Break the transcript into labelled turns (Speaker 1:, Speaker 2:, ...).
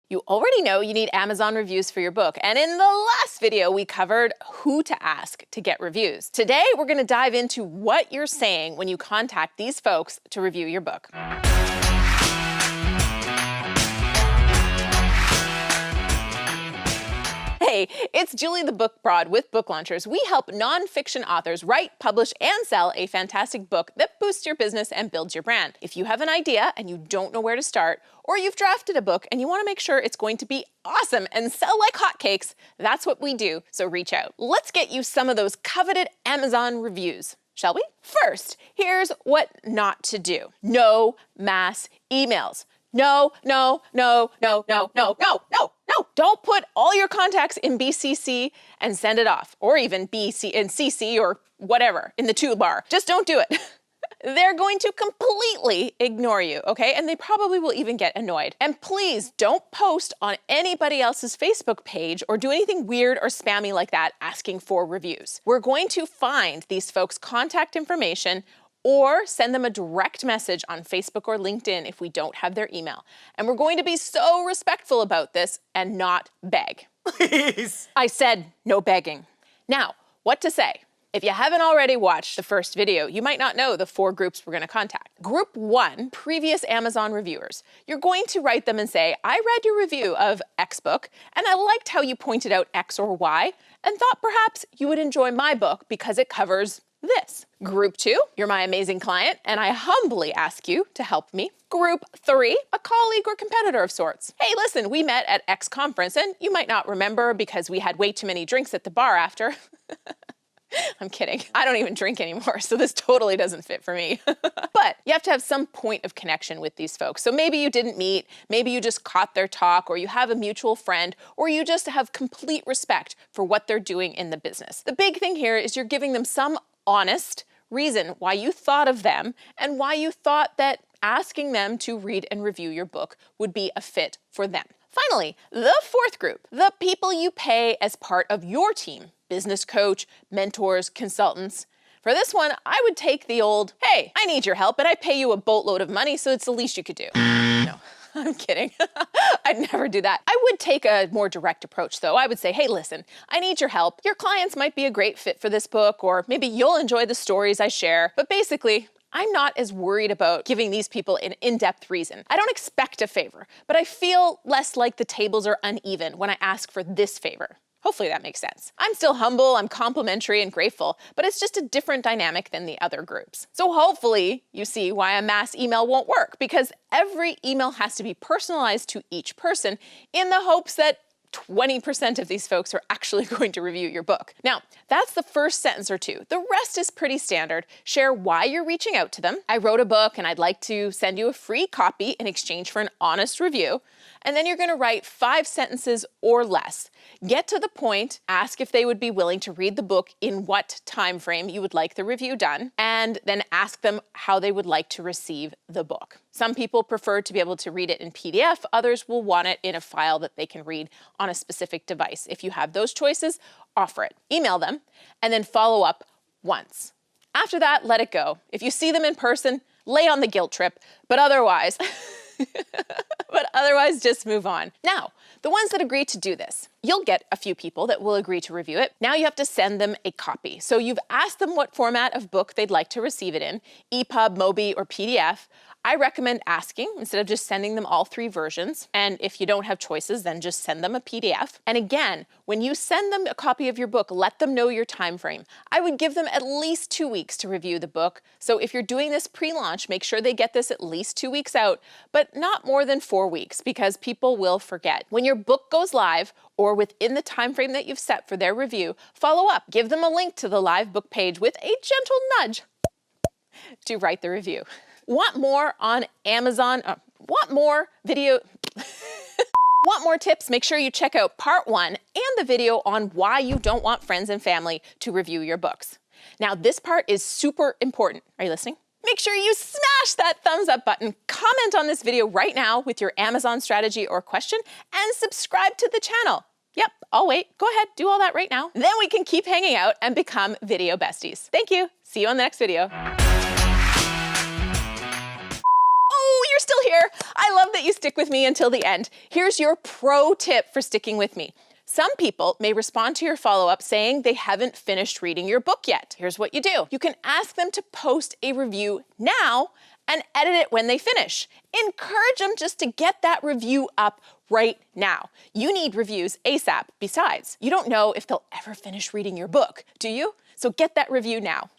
Speaker 1: You already know you need Amazon reviews for your book, and in the last video we covered who to ask to get reviews. Today we're going to dive into what you're saying when you contact these folks to review your book. Hey, it's Julie the Book Broad with Book Launchers. We help nonfiction authors write, publish, and sell a fantastic book that boosts your business and builds your brand. If you have an idea and you don't know where to start, or you've drafted a book and you want to make sure it's going to be awesome and sell like hotcakes, that's what we do, so reach out. Let's get you some of those coveted Amazon reviews, shall we? First, here's what not to do. No mass emails. No. Don't put all your contacts in BCC and send it off, or even BC and CC or whatever in the toolbar. Just don't do it. They're going to completely ignore you, okay? And they probably will even get annoyed. And please don't post on anybody else's Facebook page or do anything weird or spammy like that asking for reviews. We're going to find these folks' contact information or send them a direct message on Facebook or LinkedIn if we don't have their email. And we're going to be so respectful about this and not beg.
Speaker 2: Please.
Speaker 1: I said no begging. Now, what to say? If you haven't already watched the first video, you might not know the 4 groups we're going to contact. Group 1, previous Amazon reviewers. You're going to write them and say, I read your review of X book, and I liked how you pointed out X or Y, and thought perhaps you would enjoy my book because it covers this. Group 2, you're my amazing client, and I humbly ask you to help me. Group 3, a colleague or competitor of sorts. Hey, listen, we met at X conference, and you might not remember because we had way too many drinks at the bar after. I'm kidding. I don't even drink anymore, so this totally doesn't fit for me. But you have to have some point of connection with these folks. So maybe you didn't meet, maybe you just caught their talk, or you have a mutual friend, or you just have complete respect for what they're doing in the business. The big thing here is you're giving them some honest reason why you thought of them and why you thought that asking them to read and review your book would be a fit for them. Finally, the 4th group, the people you pay as part of your team. Business coach, mentors, consultants. For this one, I would take the old, hey, I need your help, and I pay you a boatload of money, so it's the least you could do. No, I'm kidding. I'd never do that. I would take a more direct approach, though. I would say, hey, listen, I need your help. Your clients might be a great fit for this book, or maybe you'll enjoy the stories I share. But basically, I'm not as worried about giving these people an in-depth reason. I don't expect a favor, but I feel less like the tables are uneven when I ask for this favor. Hopefully that makes sense. I'm still humble, I'm complimentary and grateful, but it's just a different dynamic than the other groups. So hopefully you see why a mass email won't work, because every email has to be personalized to each person in the hopes that 20% of these folks are actually going to review your book. Now, that's the first sentence or 2. The rest is pretty standard. Share why you're reaching out to them. I wrote a book and I'd like to send you a free copy in exchange for an honest review. And then you're going to write 5 sentences or less. Get to the point, ask if they would be willing to read the book in what time frame you would like the review done, and then ask them how they would like to receive the book. Some people prefer to be able to read it in PDF, others will want it in a file that they can read on a specific device. If you have those choices, offer it. Email them, and then follow up once. After that, let it go. If you see them in person, lay on the guilt trip, but otherwise... just move on. Now, the ones that agree to do this, you'll get a few people that will agree to review it. Now you have to send them a copy. So you've asked them what format of book they'd like to receive it in, EPUB, MOBI, or PDF. I recommend asking instead of just sending them all 3 versions. And if you don't have choices, then just send them a PDF. And again, when you send them a copy of your book, let them know your time frame. I would give them at least 2 weeks to review the book. So if you're doing this pre-launch, make sure they get this at least 2 weeks out, but not more than 4 weeks because people will forget. When your book goes live or within the time frame that you've set for their review, follow up. Give them a link to the live book page with a gentle nudge to write the review. Want more on Amazon? Want more video? Want more tips? Make sure you check out part 1 and the video on why you don't want friends and family to review your books. Now, this part is super important. Are you listening? Make sure you smash that thumbs up button, comment on this video right now with your Amazon strategy or question, and subscribe to the channel. Yep, I'll wait. Go ahead, do all that right now. Then we can keep hanging out and become video besties. Thank you. See you on the next video. Oh, you're still here. I love that you stick with me until the end. Here's your pro tip for sticking with me. Some people may respond to your follow-up saying they haven't finished reading your book yet. Here's what you do. You can ask them to post a review now and edit it when they finish. Encourage them just to get that review up right now. You need reviews ASAP. Besides, you don't know if they'll ever finish reading your book, do you? So get that review now.